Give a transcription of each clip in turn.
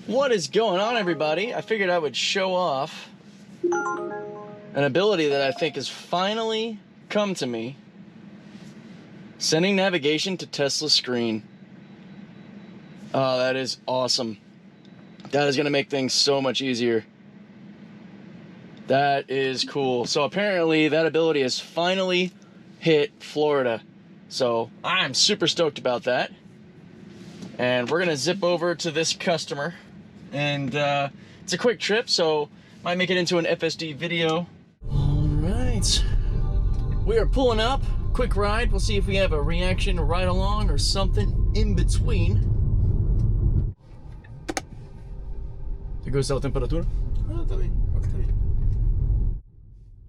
What is going on, everybody? I figured I would show off an ability that I think has finally come to me. Sending navigation to Tesla screen. Oh, that is awesome. That is going to make things so much easier. That is cool. So apparently that ability has finally hit Florida. So I'm super stoked about that. And we're going to zip over to this customer. And it's a quick trip, so might make it into an FSD video. All right. We are pulling up. Quick ride. We'll see if we have a reaction, a ride along, or something in between. ¿Te gusta la temperatura? Está bien. Okay.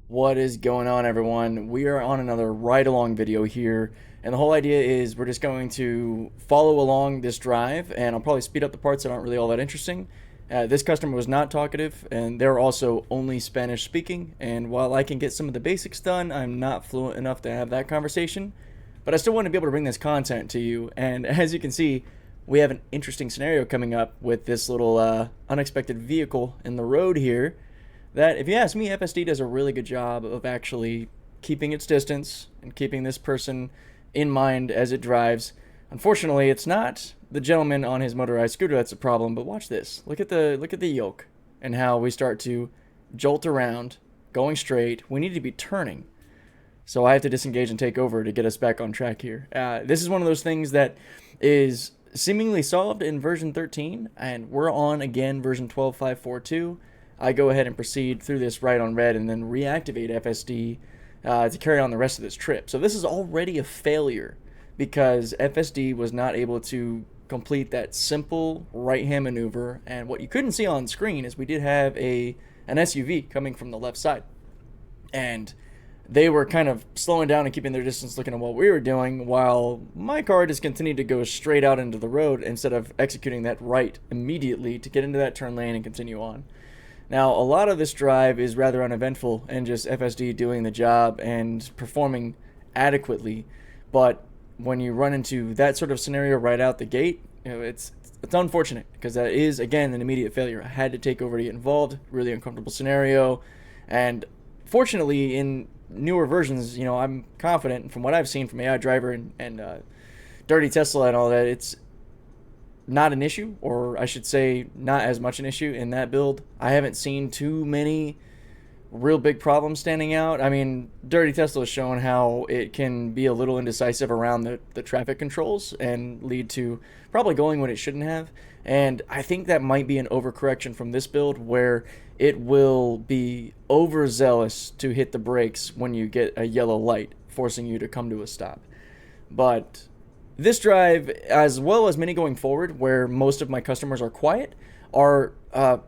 What is going on, everyone? We are on another ride-along video here, and the whole idea is we're just going to follow along this drive, and I'll probably speed up the parts that aren't really all that interesting. This customer was not talkative, and they're also only Spanish speaking, and while I can get some of the basics done, I'm not fluent enough to have that conversation, but I still want to be able to bring this content to you. And as you can see, we have an interesting scenario coming up with this little unexpected vehicle in the road here that, if you ask me, FSD does a really good job of actually keeping its distance and keeping this person in mind as it drives. Unfortunately, it's not the gentleman on his motorized scooter that's a problem, but watch this. Look at the yoke and how we start to jolt around, going straight. We need to be turning. So I have to disengage and take over to get us back on track here. This is one of those things that is seemingly solved in version 13, and we're on, again, version 12.542. I go ahead and proceed through this right on red and then reactivate FSD to carry on the rest of this trip. So this is already a failure because FSD was not able to complete that simple right-hand maneuver. And what you couldn't see on screen is we did have an SUV coming from the left side. And they were kind of slowing down and keeping their distance looking at what we were doing, while my car just continued to go straight out into the road instead of executing that right immediately to get into that turn lane and continue on. Now, a lot of this drive is rather uneventful and just FSD doing the job and performing adequately, but when you run into that sort of scenario right out the gate, you know, it's unfortunate because that is, again, an immediate failure. I had to take over to get involved. Really uncomfortable scenario, and fortunately, in newer versions, you know, I'm confident from what I've seen from AI Driver and Dirty Tesla and all that, it's not an issue, or I should say not as much an issue in that build. I haven't seen too many real big problems standing out. I mean, Dirty Tesla has shown how it can be a little indecisive around the traffic controls and lead to probably going when it shouldn't have. And I think that might be an overcorrection from this build where it will be overzealous to hit the brakes when you get a yellow light, forcing you to come to a stop. But this drive, as well as many going forward, where most of my customers are quiet, are,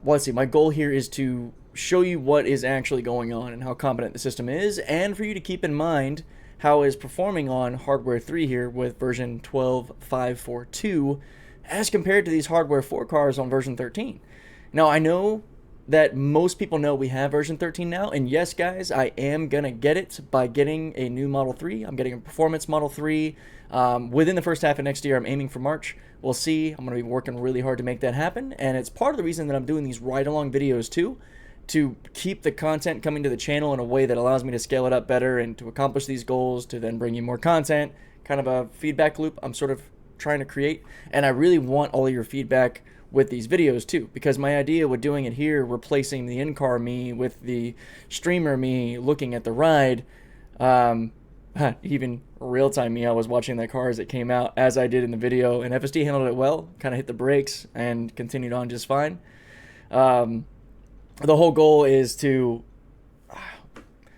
let's see, my goal here is to show you what is actually going on and how competent the system is, and for you to keep in mind how it is performing on hardware 3 here with version 12.542 as compared to these hardware 4 cars on version 13. Now, I know that most people know we have version 13 now, and yes, guys, I am going to get it by getting a new Model 3. I'm getting a performance Model 3 within the first half of next year. I'm aiming for March. We'll see. I'm going to be working really hard to make that happen, and it's part of the reason that I'm doing these ride-along videos too, to keep the content coming to the channel in a way that allows me to scale it up better and to accomplish these goals, to then bring you more content, kind of a feedback loop I'm sort of trying to create. And I really want all of your feedback with these videos too, because my idea with doing it here, replacing the in-car me with the streamer me looking at the ride, even real-time me, I was watching that car as it came out, as I did in the video, and FSD handled it well, kind of hit the brakes and continued on just fine. The whole goal is to,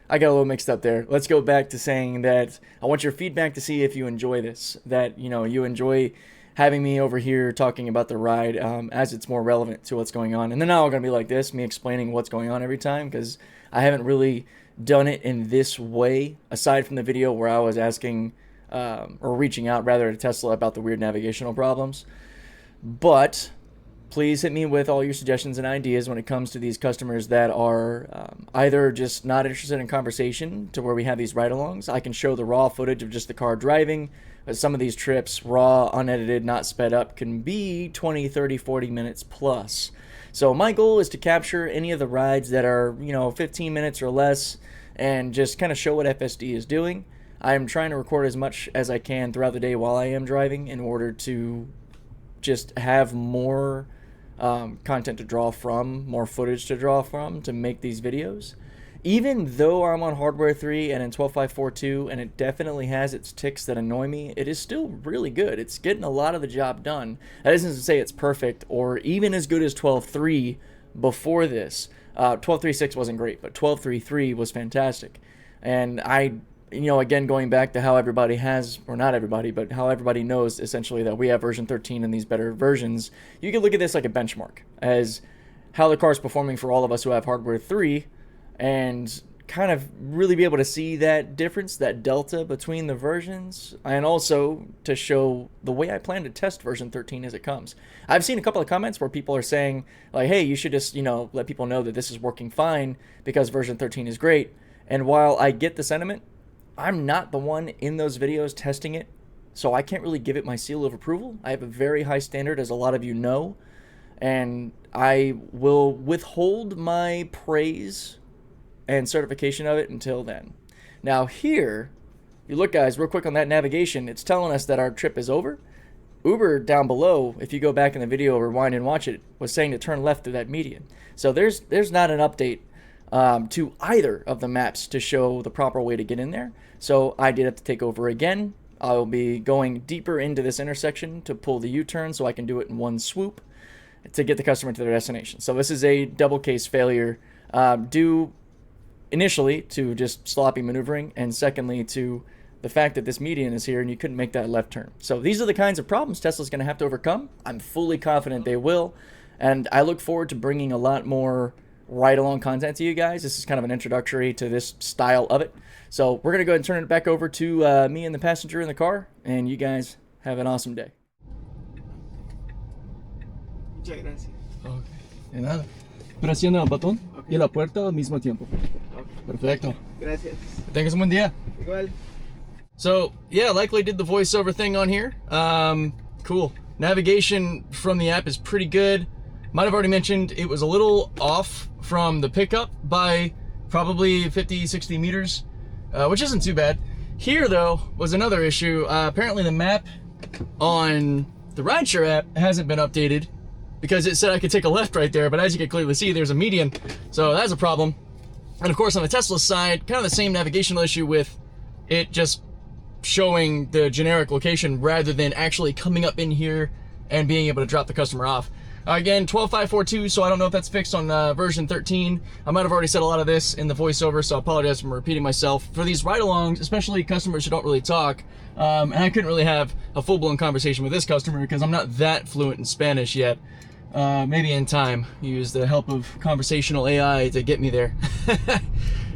I got a little mixed up there. Let's go back to saying that I want your feedback to see if you enjoy this, that, you know, you enjoy having me over here talking about the ride as it's more relevant to what's going on. And they're not all going to be like this, me explaining what's going on every time, because I haven't really done it in this way, aside from the video where I was asking, or reaching out rather to Tesla about the weird navigational problems. But please hit me with all your suggestions and ideas when it comes to these customers that are either just not interested in conversation to where we have these ride-alongs. I can show the raw footage of just the car driving, But some of these trips, raw, unedited, not sped up, can be 20, 30, 40 minutes plus. So my goal is to capture any of the rides that are, 15 minutes or less and just kind of show what FSD is doing. I'm trying to record as much as I can throughout the day while I am driving in order to just have more content to draw from, more footage to draw from to make these videos. Even though I'm on hardware 3 and in 12.5.4.2 and it definitely has its ticks that annoy me, it is still really good. It's getting a lot of the job done. That isn't to say it's perfect or even as good as 12.3 before this. 12.3.6 wasn't great, but 12.3.3 was fantastic. And again, going back to how everybody has, or not everybody, but how everybody knows essentially that we have version 13 and these better versions, you can look at this like a benchmark as how the car is performing for all of us who have hardware 3 and kind of really be able to see that difference, that delta between the versions, and also to show the way I plan to test version 13 as it comes. I've seen a couple of comments where people are saying, like, hey, you should just, let people know that this is working fine because version 13 is great. And while I get the sentiment, I'm not the one in those videos testing it, so I can't really give it my seal of approval. I have a very high standard, as a lot of you know, and I will withhold my praise and certification of it until then. Now here, you look guys, real quick on that navigation, it's telling us that our trip is over. Uber down below, if you go back in the video, rewind and watch it, was saying to turn left through that median. So there's not an update to either of the maps to show the proper way to get in there. So I did have to take over again. I'll be going deeper into this intersection to pull the U-turn so I can do it in one swoop to get the customer to their destination. So this is a double case failure due initially to just sloppy maneuvering, and secondly to the fact that this median is here and you couldn't make that left turn. So these are the kinds of problems Tesla's going to have to overcome. I'm fully confident they will, and I look forward to bringing a lot more ride-along content to you guys. This is kind of an introductory to this style of it. So we're going to go ahead and turn it back over to me and the passenger in the car, and you guys have an awesome day. Muchas gracias. Okay. De nada. Presiona el botón y la puerta al mismo tiempo. Perfecto. Gracias. Tengas un buen día. Igual. So yeah, likely did the voiceover thing on here. Cool. Navigation from the app is pretty good. Might have already mentioned it was a little off from the pickup by probably 50, 60 meters, which isn't too bad. Here though was another issue. Apparently the map on the Rideshare app hasn't been updated because it said I could take a left right there, but as you can clearly see, there's a median. So that's a problem. And of course on the Tesla side, kind of the same navigational issue with it just showing the generic location rather than actually coming up in here and being able to drop the customer off. Again, 12.5.4.2, so I don't know if that's fixed on version 13. I might have already said a lot of this in the voiceover, so I apologize for repeating myself. For these ride-alongs, especially customers who don't really talk, and I couldn't really have a full-blown conversation with this customer because I'm not that fluent in Spanish yet. Maybe in time, use the help of conversational AI to get me there.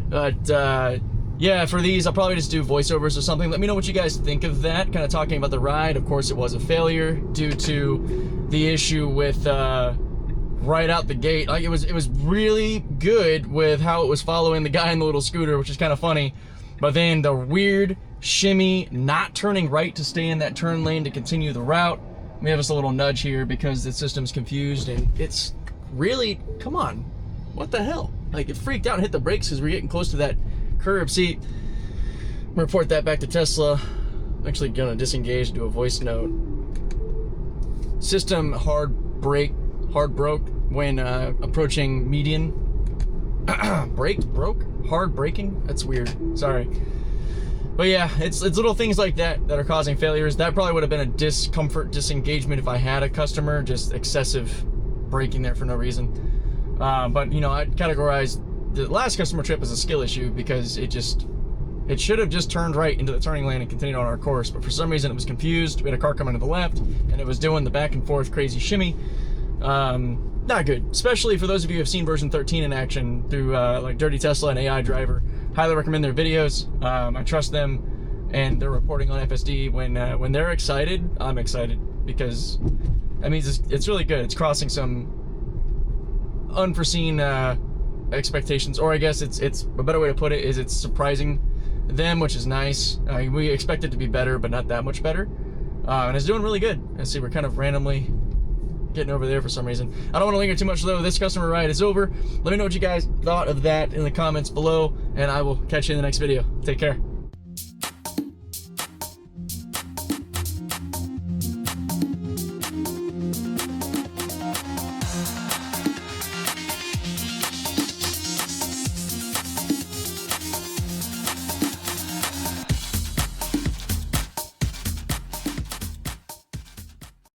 But yeah, for these, I'll probably just do voiceovers or something. Let me know what you guys think of that, kind of talking about the ride. Of course, it was a failure due to the issue with right out the gate. Like it was really good with how it was following the guy in the little scooter, which is kind of funny. But then the weird shimmy, not turning right to stay in that turn lane to continue the route. Let me have us a little nudge here because the system's confused and it's really, come on, what the hell? Like it freaked out and hit the brakes because we're getting close to that curb. See, I'm gonna report that back to Tesla. I'm actually gonna disengage, do a voice note. System hard broke when approaching median. broke? Hard braking? That's weird. Sorry. But yeah, it's little things like that are causing failures. That probably would have been a disengagement if I had a customer, just excessive braking there for no reason. But you know, I'd categorize the last customer trip as a skill issue because it should have just turned right into the turning lane and continued on our course, but for some reason it was confused. We had a car coming to the left and it was doing the back and forth crazy shimmy. Not good, especially for those of you who have seen version 13 in action through like Dirty Tesla and AI Driver. Highly recommend their videos. I trust them, and they're reporting on FSD when they're excited. I'm excited because that means it's really good. It's crossing some unforeseen expectations, or I guess it's a better way to put it is it's surprising them, which is nice. We expect it to be better, but not that much better. And it's doing really good. And see, we're kind of randomly getting over there for some reason. I don't want to linger too much though. This customer ride is over. Let me know what you guys thought of that in the comments below, and I will catch you in the next video. Take care.